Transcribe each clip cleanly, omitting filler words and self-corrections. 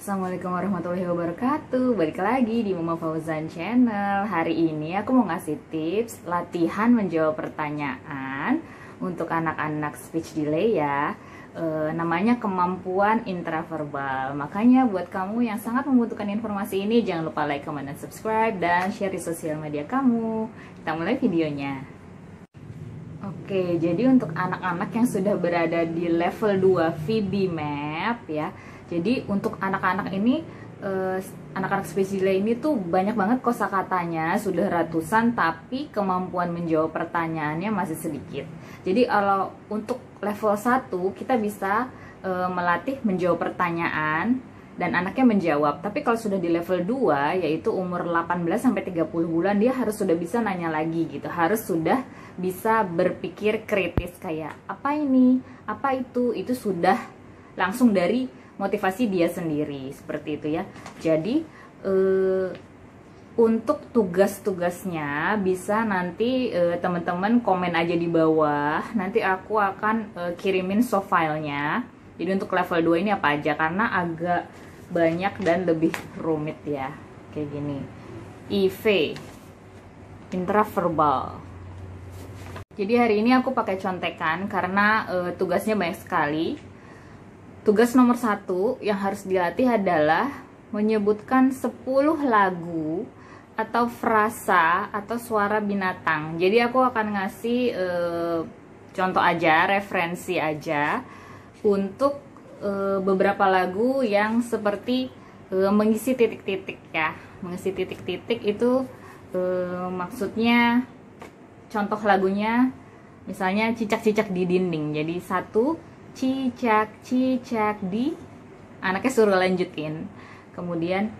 Assalamualaikum warahmatullahi wabarakatuh. Balik lagi di Mama Fauzan Channel. Hari ini aku mau ngasih tips latihan menjawab pertanyaan untuk anak-anak speech delay ya. Namanya kemampuan intraverbal. Makanya buat kamu yang sangat membutuhkan informasi ini, jangan lupa like, comment, dan subscribe, dan share di sosial media kamu. Kita mulai videonya. Oke, jadi untuk anak-anak yang sudah berada di level 2 VB-MAP ya. Jadi untuk anak-anak ini, anak-anak speech delay ini tuh banyak banget kosakatanya, sudah ratusan, tapi kemampuan menjawab pertanyaannya masih sedikit. Jadi kalau untuk level 1 kita bisa melatih menjawab pertanyaan dan anaknya menjawab. Tapi kalau sudah di level 2, yaitu umur 18-30 bulan, dia harus sudah bisa nanya lagi gitu. Harus sudah bisa berpikir kritis kayak apa ini, apa itu sudah langsung dari motivasi dia sendiri, seperti itu ya. Jadi untuk tugas-tugasnya bisa nanti teman-teman komen aja di bawah. Nanti aku akan kirimin soft filenya. Jadi untuk level 2 ini apa aja, karena agak banyak dan lebih rumit ya. Kayak gini. IV, intraverbal. Jadi hari ini aku pakai contekan karena tugasnya banyak sekali. Tugas nomor 1 yang harus dilatih adalah menyebutkan 10 lagu atau frasa atau suara binatang. Jadi aku akan ngasih contoh aja, referensi aja untuk beberapa lagu yang seperti mengisi titik-titik ya. Mengisi titik-titik itu maksudnya contoh lagunya misalnya cicak-cicak di dinding. Jadi 1 cicak-cicak di, anaknya suruh lanjutin. Kemudian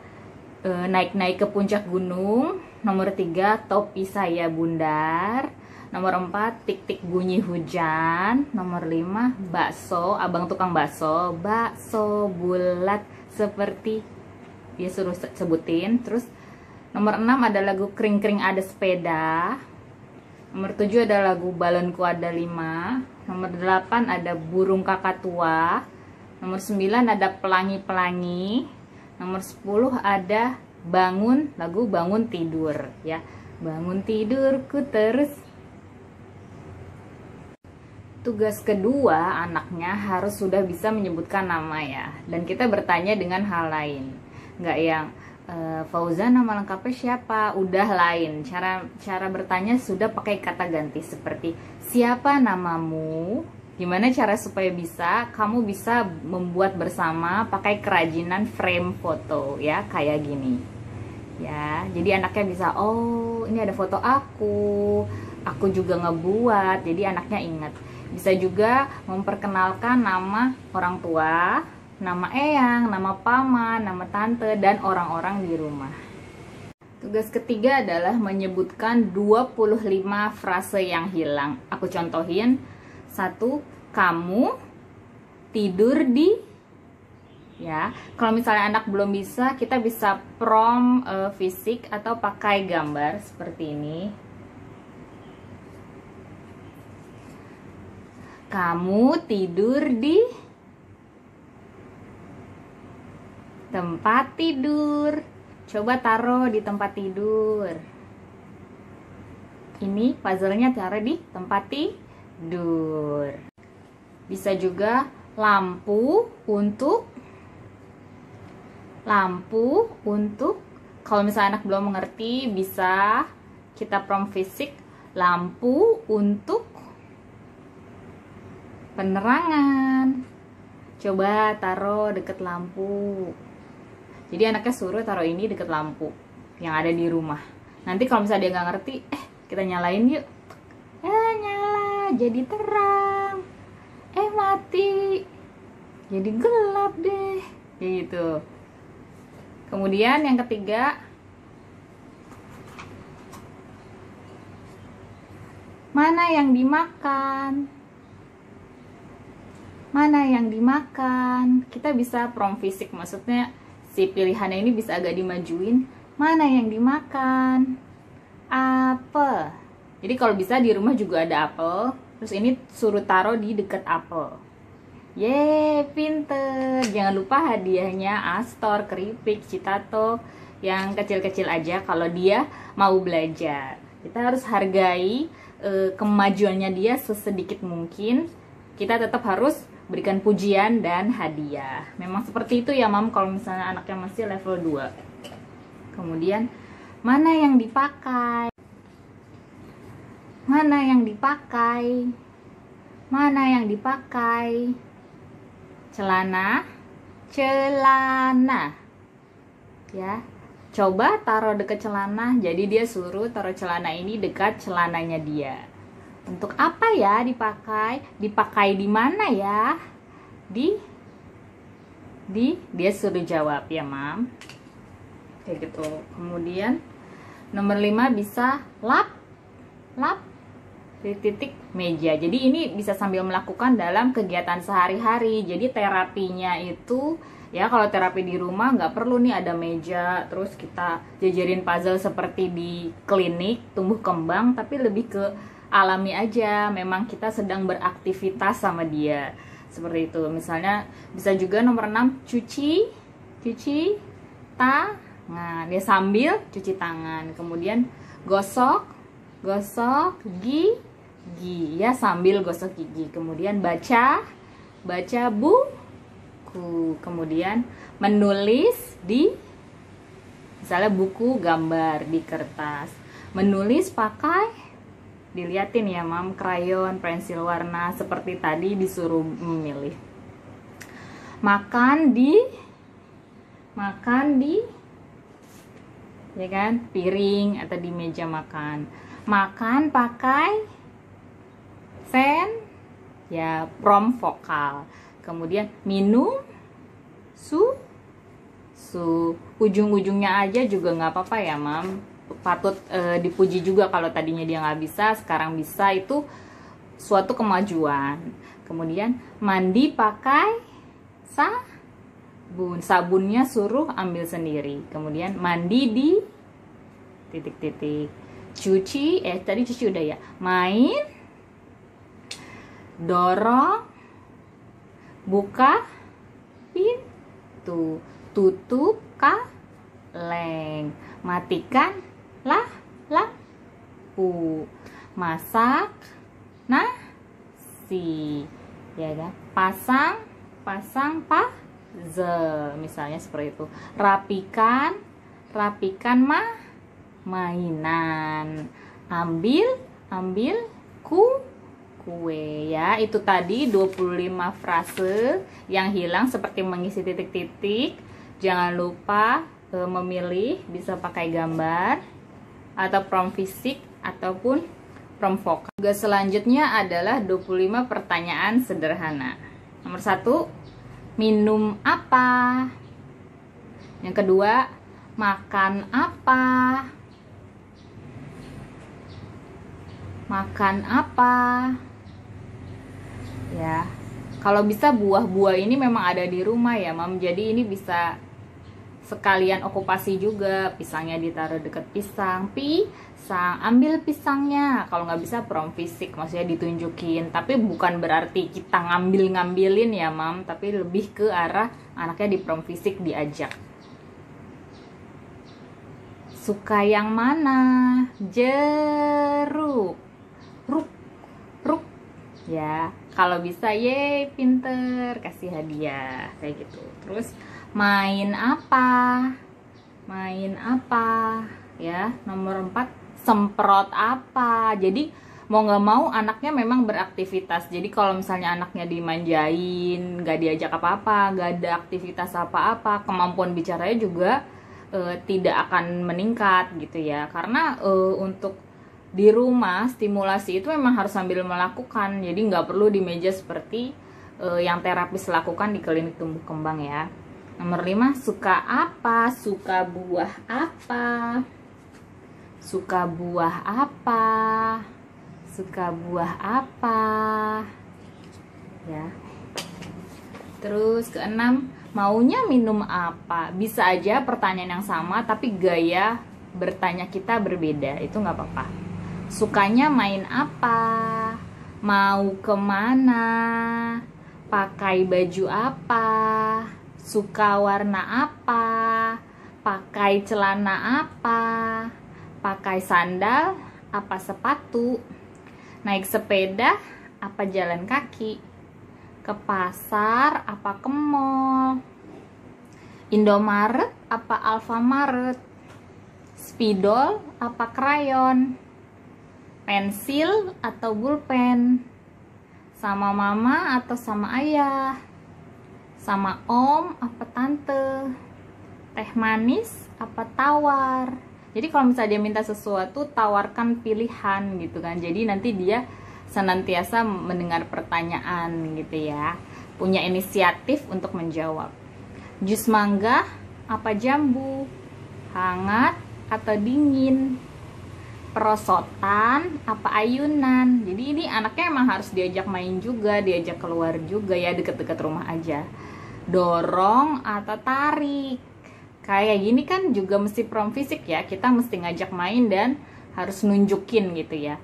naik-naik ke puncak gunung. Nomor 3 topi saya bundar. Nomor 4 tik-tik bunyi hujan. Nomor 5 bakso, abang tukang bakso. Bakso bulat seperti, dia suruh sebutin. Terus nomor 6 ada lagu kring-kring ada sepeda. Nomor 7 ada lagu balonku ada 5. Nomor 8 ada burung kakatua. Nomor 9 ada pelangi-pelangi. Nomor 10 ada bangun, lagu bangun tidur ya. Bangun tidurku terus. Tugas kedua, anaknya harus sudah bisa menyebutkan nama ya. Dan kita bertanya dengan hal lain. Nggak yang Fauzan nama lengkapnya siapa, udah lain. Cara bertanya sudah pakai kata ganti seperti siapa namamu. Gimana cara supaya kamu bisa membuat bersama pakai kerajinan frame foto ya, kayak gini ya. Jadi anaknya bisa, oh ini ada foto aku juga ngebuat, jadi anaknya ingat. Bisa juga memperkenalkan nama orang tua, nama eyang, nama paman, nama tante, dan orang-orang di rumah. Tugas ketiga adalah menyebutkan 25 frase yang hilang. Aku contohin. 1, kamu tidur di, ya. Kalau misalnya anak belum bisa, kita bisa prompt fisik atau pakai gambar seperti ini. Kamu tidur di tempat tidur. Coba taruh di tempat tidur. Ini puzzle-nya taruh di tempat tidur. Bisa juga lampu untuk kalau misalnya anak belum mengerti, bisa kita prompt fisik lampu untuk penerangan. Coba taruh deket lampu. Jadi anaknya suruh taruh ini deket lampu yang ada di rumah. Nanti kalau misalnya dia nggak ngerti, kita nyalain yuk. Nyala, jadi terang. Mati, jadi gelap deh. Kayak gitu. Kemudian yang ketiga, mana yang dimakan? Mana yang dimakan? Kita bisa prompt fisik, maksudnya si pilihannya ini bisa agak dimajuin. Mana yang dimakan? Apel. Jadi kalau bisa di rumah juga ada apel. Terus ini suruh taruh di dekat apel. Yeay, pinter. Jangan lupa hadiahnya Astor, keripik, Citato, yang kecil-kecil aja kalau dia mau belajar. Kita harus hargai kemajuannya dia sesedikit mungkin. Kita tetap harus berikan pujian dan hadiah. Memang seperti itu ya, Mam, kalau misalnya anaknya masih level 2. Kemudian, mana yang dipakai? Mana yang dipakai? Mana yang dipakai? Celana, celana. Ya, coba taruh dekat celana. Jadi dia suruh taruh celana ini dekat celananya dia. Untuk apa ya dipakai? Dipakai di mana ya? Di dia suruh jawab ya, Mam. Kayak gitu. Kemudian nomor 5 bisa lap titik meja. Jadi ini bisa sambil melakukan dalam kegiatan sehari-hari. Jadi terapinya itu ya, kalau terapi di rumah nggak perlu nih ada meja terus kita jajarin puzzle seperti di klinik tumbuh kembang, tapi lebih ke alami aja. Memang kita sedang beraktivitas sama dia. Seperti itu. Misalnya bisa juga nomor 6 cuci tangan. Dia sambil cuci tangan. Kemudian gosok gigi ya, sambil gosok gigi. Kemudian baca buku. Kemudian menulis di misalnya buku gambar di kertas. Menulis pakai, diliatin ya, Mam, krayon, pensil warna seperti tadi disuruh memilih. Makan di ya kan, piring atau di meja makan. Makan pakai ya, prom vokal. Kemudian minum ujung-ujungnya aja juga nggak apa-apa ya, Mam. Patut dipuji juga kalau tadinya dia nggak bisa, sekarang bisa. Itu suatu kemajuan. Kemudian mandi pakai sabunnya suruh ambil sendiri. Kemudian mandi di titik-titik. Cuci, tadi cuci udah ya. Main, dorong, buka pintu, tutup kaleng, matikan lampu, masak nasi, ya kan? Pasang puzzle, misalnya seperti itu. Rapikan mainan, ambil kue ya. Itu tadi 25 frase yang hilang seperti mengisi titik-titik. Jangan lupa memilih, bisa pakai gambar atau prompt fisik ataupun prompt vokal. Tugas selanjutnya adalah 25 pertanyaan sederhana. Nomor 1, minum apa? Yang kedua, makan apa? Ya, kalau bisa buah-buah ini memang ada di rumah ya, Mam. Jadi ini bisa sekalian okupasi juga. Pisangnya ditaruh dekat pisang, ambil pisangnya. Kalau nggak bisa prompt fisik, maksudnya ditunjukin. Tapi bukan berarti kita ngambilin ya, Mam. Tapi lebih ke arah anaknya di prompt fisik diajak. Suka yang mana? Jeruk, ruk ya. Kalau bisa, yeay, pinter, kasih hadiah kayak gitu. Terus main apa ya. Nomor 4, semprot apa. Jadi mau nggak mau anaknya memang beraktivitas. Jadi kalau misalnya anaknya dimanjain, nggak diajak apa-apa, nggak ada aktivitas apa-apa, kemampuan bicaranya juga tidak akan meningkat gitu ya. Karena untuk di rumah stimulasi itu memang harus sambil melakukan. Jadi nggak perlu di meja seperti yang terapis lakukan di klinik tumbuh kembang ya. Nomor 5, suka apa? Suka buah apa? Ya. Terus ke-6, maunya minum apa? Bisa aja pertanyaan yang sama tapi gaya bertanya kita berbeda, itu nggak apa-apa. Sukanya main apa? Mau kemana? pakai baju apa, suka warna apa, pakai celana apa, pakai sandal apa sepatu, naik sepeda apa jalan kaki, ke pasar apa ke mall, Indomaret apa Alfamaret, spidol apa krayon, pensil atau pulpen, sama mama atau sama ayah, sama om apa tante, teh manis apa tawar. Jadi kalau misalnya dia minta sesuatu, tawarkan pilihan gitu kan. Jadi nanti dia senantiasa mendengar pertanyaan gitu ya, punya inisiatif untuk menjawab. Jus mangga apa jambu, hangat atau dingin, perosotan apa ayunan. Jadi ini anaknya emang harus diajak main juga, diajak keluar juga ya, deket-deket rumah aja. Dorong atau tarik. Kayak gini kan juga mesti prom fisik ya, kita mesti ngajak main dan harus nunjukin gitu ya.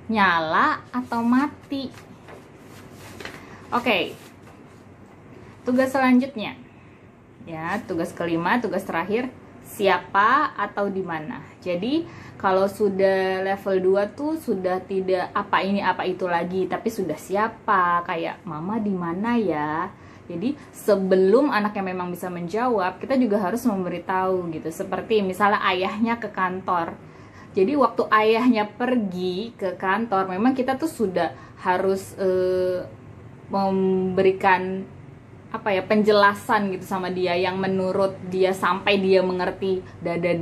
Nyala atau mati. Oke. Tugas selanjutnya. Ya, tugas kelima, tugas terakhir, siapa atau di mana. Jadi, kalau sudah level 2 tuh sudah tidak apa ini apa itu lagi, tapi sudah siapa, kayak mama di mana ya. Jadi sebelum anaknya memang bisa menjawab, kita juga harus memberitahu gitu. Seperti misalnya ayahnya ke kantor. Jadi waktu ayahnya pergi ke kantor, memang kita tuh sudah harus memberikan apa ya, penjelasan gitu sama dia yang menurut dia sampai dia mengerti. Dada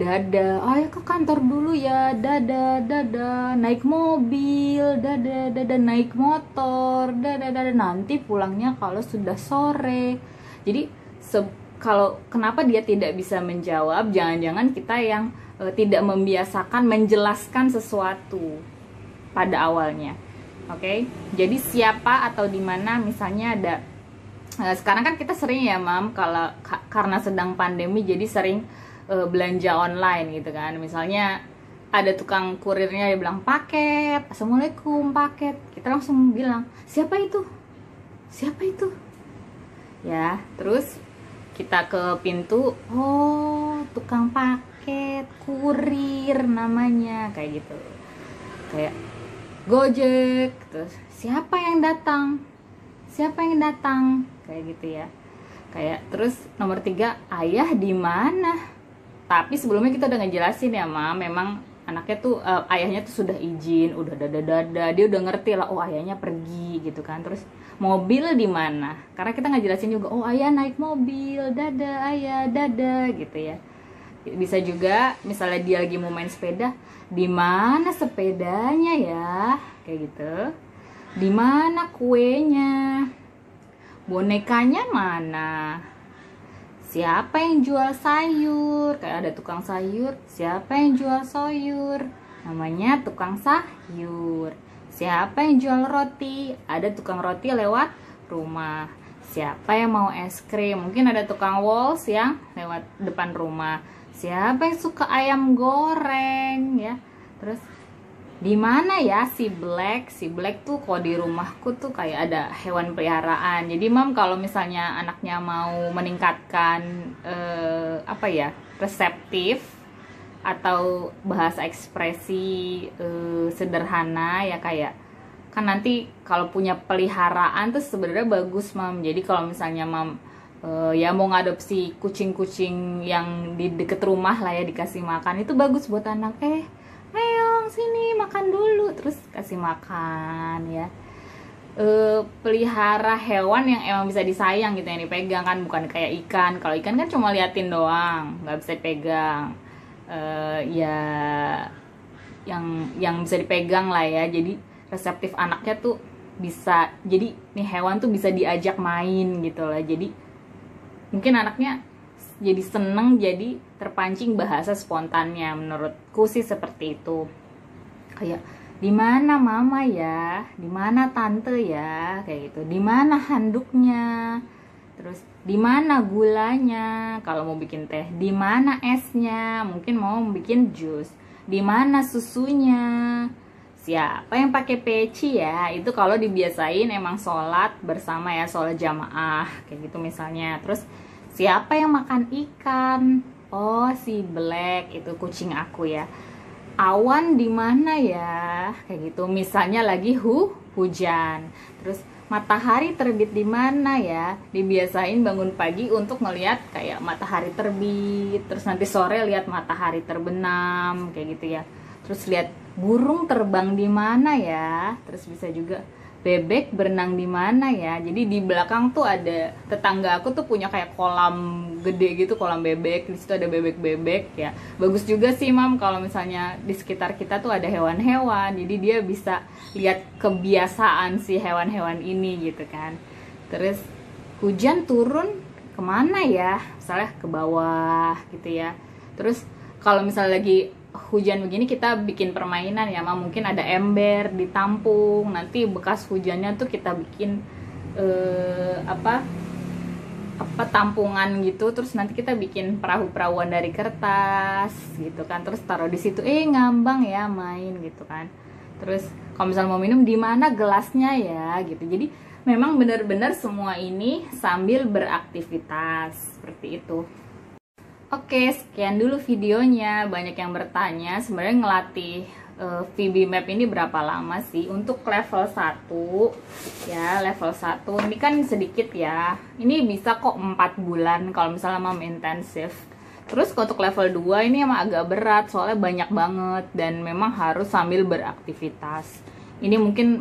ayah ke kantor dulu ya, dada naik mobil, dada naik motor, dada nanti pulangnya kalau sudah sore. Jadi kalau kenapa dia tidak bisa menjawab, jangan-jangan kita yang tidak membiasakan menjelaskan sesuatu pada awalnya. Oke? Jadi siapa atau di mana, misalnya ada sekarang kan kita sering ya mam, kalau karena sedang pandemi jadi sering belanja online gitu kan. Misalnya ada tukang kurirnya, dia bilang paket, assalamualaikum paket, kita langsung bilang siapa itu ya. Terus kita ke pintu, oh tukang paket, kurir namanya, kayak gitu, kayak Gojek. Terus siapa yang datang, kayak gitu ya. Kayak terus nomor 3, ayah di mana. Tapi sebelumnya kita udah ngejelasin ya mam, memang anaknya tuh ayahnya tuh sudah izin, udah dada dia udah ngerti lah, oh ayahnya pergi gitu kan. Terus mobil di mana, karena kita ngejelasin juga, oh ayah naik mobil, dada ayah, dada gitu ya. Bisa juga misalnya dia lagi mau main sepeda, di mana sepedanya ya, kayak gitu. Di mana kuenya? Bonekanya mana? Siapa yang jual sayur? Kayak ada tukang sayur, siapa yang jual sayur? Namanya tukang sayur. Siapa yang jual roti? Ada tukang roti lewat rumah. Siapa yang mau es krim? Mungkin ada tukang Walls yang lewat depan rumah. Siapa yang suka ayam goreng ya? Terus di mana ya si Black? Si Black tuh kalau di rumahku tuh kayak ada hewan peliharaan. Jadi mam kalau misalnya anaknya mau meningkatkan apa ya, reseptif atau bahasa ekspresi sederhana ya, kayak kan nanti kalau punya peliharaan tuh sebenarnya bagus mam. Jadi kalau misalnya mam ya mau ngadopsi kucing-kucing yang di deket rumah lah ya, dikasih makan, itu bagus buat anak. Ayo sini makan dulu, terus kasih makan ya. Pelihara hewan yang emang bisa disayang gitu, yang dipegang kan, bukan kayak ikan. Kalau ikan kan cuma liatin doang, nggak bisa dipegang. Ya yang bisa dipegang lah ya. Jadi reseptif anaknya tuh bisa, jadi nih hewan tuh bisa diajak main gitu lah. Jadi mungkin anaknya jadi seneng, jadi terpancing bahasa spontannya. Menurutku sih seperti itu. Kayak di mana mama ya, di mana tante ya, kayak gitu. Di mana handuknya, terus di mana gulanya kalau mau bikin teh, di mana esnya, mungkin mau bikin jus, di mana susunya, Siapa yang pakai peci ya? Itu kalau dibiasain emang sholat bersama ya, sholat jamaah kayak gitu misalnya. Terus siapa yang makan ikan? Oh, si Black, itu kucing aku ya. Awan di mana ya? Kayak gitu. Misalnya lagi hujan. Terus matahari terbit di mana ya? Dibiasain bangun pagi untuk ngelihat kayak matahari terbit, terus nanti sore lihat matahari terbenam kayak gitu ya. Terus lihat burung terbang di mana ya? Terus bisa juga bebek berenang di mana ya. Jadi di belakang tuh ada, tetangga aku tuh punya kayak kolam gede gitu, kolam bebek. Di situ ada bebek-bebek ya. Bagus juga sih Mam kalau misalnya di sekitar kita tuh ada hewan-hewan. Jadi dia bisa lihat kebiasaan si hewan-hewan ini gitu kan. Terus hujan turun kemana ya? Misalnya ke bawah gitu ya. Terus kalau misalnya lagi hujan begini kita bikin permainan ya Mam, mungkin ada ember ditampung, nanti bekas hujannya tuh kita bikin apa tampungan gitu, terus nanti kita bikin perahu-perahuan dari kertas gitu kan, terus taruh di situ ngambang ya main gitu kan. Terus kalau misalnya mau minum di mana gelasnya ya gitu. Jadi memang benar-benar semua ini sambil beraktivitas seperti itu. Oke, sekian dulu videonya. Banyak yang bertanya, sebenarnya ngelatih VB Map ini berapa lama sih? Untuk level 1, ya level 1 ini kan sedikit ya. Ini bisa kok 4 bulan kalau misalnya mau intensif. Terus untuk level 2 ini emang agak berat, soalnya banyak banget. Dan memang harus sambil beraktivitas. Ini mungkin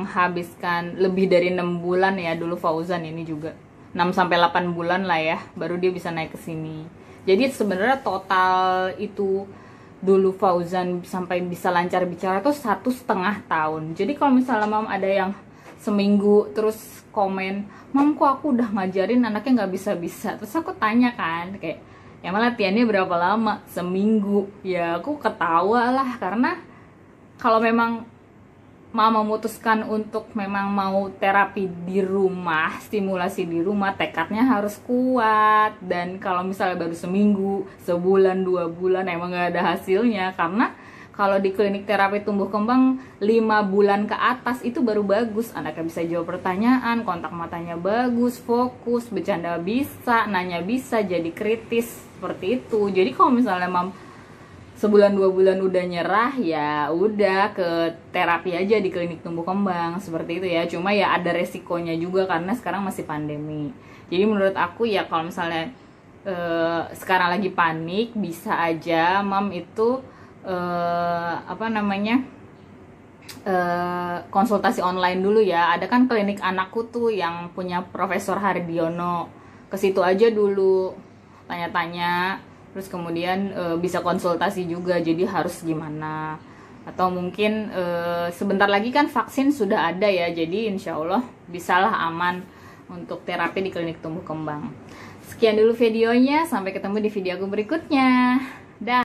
menghabiskan lebih dari 6 bulan ya dulu Fauzan ini juga. 6-8 bulan lah ya baru dia bisa naik ke sini. Jadi sebenarnya total itu dulu Fauzan sampai bisa lancar bicara tuh 1,5 tahun. Jadi kalau misalnya Mam ada yang seminggu terus komen, Mam kok aku udah ngajarin anaknya nggak bisa-bisa, terus aku tanya kan kayak emang latihannya berapa lama? Seminggu. Ya aku ketawa lah, karena kalau memang Mama memutuskan untuk memang mau terapi di rumah, stimulasi di rumah, tekadnya harus kuat. Dan kalau misalnya baru seminggu, sebulan, 2 bulan emang gak ada hasilnya. Karena kalau di klinik terapi tumbuh kembang 5 bulan ke atas itu baru bagus. Anaknya bisa jawab pertanyaan, kontak matanya bagus, fokus, bercanda bisa, nanya bisa, jadi kritis, seperti itu. Jadi kalau misalnya Mam sebulan 2 bulan udah nyerah, ya udah ke terapi aja di klinik tumbuh kembang seperti itu ya. Cuma ya ada resikonya juga karena sekarang masih pandemi. Jadi menurut aku ya kalau misalnya sekarang lagi panik, bisa aja Mam itu konsultasi online dulu ya. Ada kan klinik anakku tuh yang punya Profesor Hardiono, ke situ aja dulu tanya-tanya. Terus kemudian bisa konsultasi juga, jadi harus gimana. Atau mungkin sebentar lagi kan vaksin sudah ada ya, jadi insya Allah bisalah aman untuk terapi di klinik tumbuh kembang. Sekian dulu videonya, sampai ketemu di video aku berikutnya. Dah.